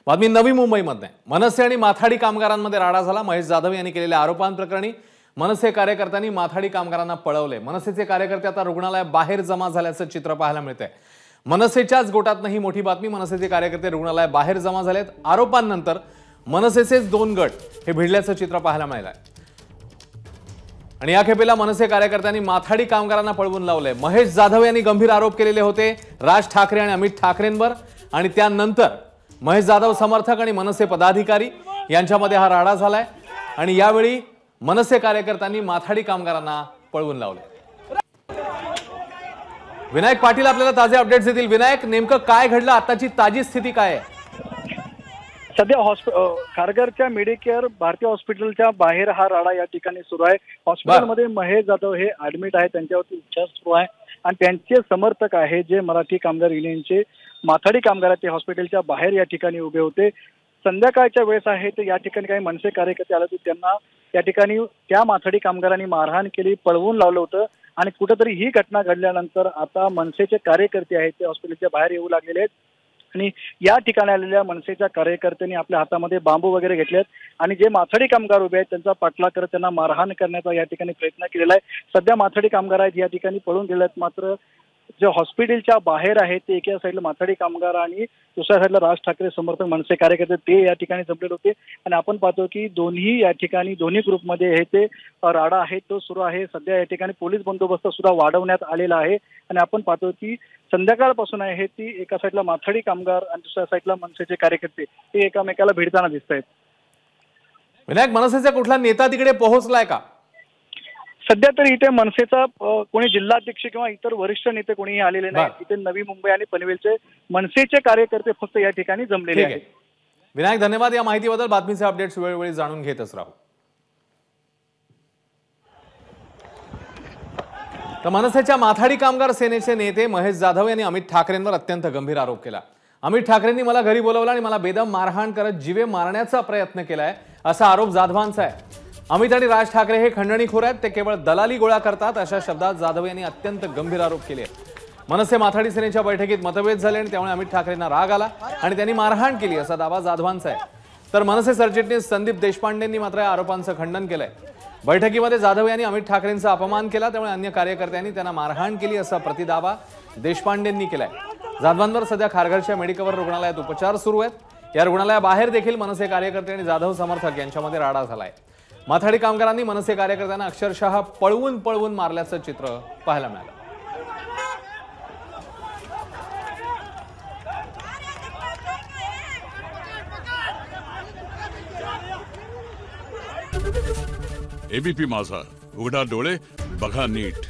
बातमी नवी मुंबईमध्ये मनसे आणि माथाडी कामगारांमध्ये राडा झाला। महेश जाधव यांनी केलेल्या आरोपांप्रकरणी मनसे कार्यकर्त्यांनी माथाडी कामगारांना पळवले। मनसेचे कार्यकर्ते आता रुग्णालयाबाहेर जमा झाल्याचं चित्र पाहायला मिळतंय। मनसेच्याच गोटातही मोठी बातमी, मनसेचे कार्यकर्ते रुग्णालयाबाहेर जमा झालेत। आरोपांनंतर मनसेचेच दोन गट हे भिडल्याचं चित्र पाहायला मिळालंय आणि या खेपेला मनसे कार्यकर्त्यांनी माथाडी कामगारांना पळवून लावले। महेश जाधव यांनी गंभीर आरोप केलेले होते राज ठाकरे आणि अमित ठाकरेंवर आणि त्यानंतर महेश जाधव समर्थक आणि मनसे पदाधिकारी यांच्यामध्ये हा राडा झालाय आणि यावेळी मनसे कार्यकर्त्यांनी माथाडी कामगारांना पळवून लावले। विनायक पाटील आपल्याला ताजे अपडेट्स देतील। विनायक, नेमकं काय घडलं, आताची ताजी स्थिती काय आहे? सध्या खारघरच्या मेडिकेअर भारतीय हॉस्पिटलच्या बाहेर हा राडा या ठिकाणी सुरू आहे। हॉस्पिटलमध्ये महेश जाधव हे ऍडमिट आहे, त्यांच्यावरती उपचार सुरू आहे आणि त्यांचे समर्थक आहे जे मराठी कामगार युनियनचे माथाडी कामगार ते हॉस्पिटलच्या बाहेर या ठिकाणी उभे होते। संध्याकाळच्या वेळेस आहे ते या ठिकाणी काही मनसे कार्यकर्ते आले होते, त्यांना या ठिकाणी त्या माथाडी कामगारांनी मारहाण केली, पळवून लावलं होतं आणि कुठेतरी ही घटना घडल्यानंतर आता मनसेचे कार्यकर्ते आहेत ते हॉस्पिटलच्या बाहेर येऊ लागलेले आहेत आणि या ठिकाणी आलेल्या मनसेच्या कार्यकर्त्यांनी आपल्या हातामध्ये बांबू वगैरे घेतलेत आणि जे माथाडी कामगार उभे आहेत त्यांचा पाठलाग करत त्यांना मारहाण करण्याचा या ठिकाणी प्रयत्न केलेला आहे। सध्या माथाडी कामगार आहेत या ठिकाणी पळून गेले आहेत, मात्र जे हॉस्पिटलच्या बाहेर आहेत ते एका साईडला माथाडी कामगार आणि दुसऱ्या साईडला राज ठाकरे समर्थक मनसे कार्यकर्ते ते या ठिकाणी जमलेले होते आणि आपण पाहतो की दोन्ही या ठिकाणी दोन्ही ग्रुपमध्ये हे ते राडा आहे तो सुरू आहे। सध्या या ठिकाणी पोलीस बंदोबस्त सुद्धा वाढवण्यात आलेला आहे आणि आपण पाहतो की संध्याकाळपासून आहे ती एका साईडला माथाडी कामगार आणि दुसऱ्या साईडला मनसेचे कार्यकर्ते हे एकमेकाला भिडताना दिसत आहेत। विनायक, मनसेचा कुठला नेता तिकडे पोहोचलाय का? सध्या तर इथे मनसेचा कोणी जिल्हाध्यक्ष किंवा इतर वरिष्ठ नेते कोणीही आलेले नाही। इथे नवी मुंबई आणि पनवेलचे मनसेचे कार्यकर्ते फक्त या ठिकाणी जमलेले आहेत। विनायक, धन्यवाद या माहितीबद्दल। बातमीचे अपडेट्स वेळोवेळी जाणून घेतच राहू। तर मनसेच्या माथाडी कामगार सेनेचे नेते महेश जाधव यांनी अमित ठाकरेंवर अत्यंत गंभीर आरोप केला। अमित ठाकरेंनी मला घरी बोलावलं आणि मला बेदम मारहाण करत जीवे मारण्याचा प्रयत्न केलाय असा आरोप जाधवांचा आहे। अमित आणि राज ठाकरे हे खंडणीखोर आहेत, ते केवळ दलाली गोळा करतात अशा शब्दात जाधव यांनी अत्यंत गंभीर आरोप केले। मनसे माथाडी सेनेच्या बैठकीत मतभेद झाले आणि त्यामुळे अमित ठाकरेंना राग आला आणि त्यांनी मारहाण केली असा दावा जाधवांचा आहे। तर मनसे सरचिटणीस संदीप देशपांडेंनी मात्र या आरोपांचं खंडन केलंय। बैठकीमध्ये जाधव यांनी अमित ठाकरेंचा अपमान केला, त्यामुळे अन्य कार्यकर्त्यांनी त्यांना मारहाण केली असा प्रतिदावा देशपांडेंनी केलाय। जाधवांवर सध्या खारघरच्या मेडिकेअर रुग्णालयात उपचार सुरू आहेत। या रुग्णालयाबाहेर देखील मनसे कार्यकर्ते आणि जाधव समर्थक यांच्यामध्ये राडा झालाय। माथाडी कामगारांनी मनसे कार्यकर्त्यांना अक्षरशः पळवून मारल्याचं चित्र पाहायला मिळालं। एबीपी माझा, उघडा डोळे बघा नीट।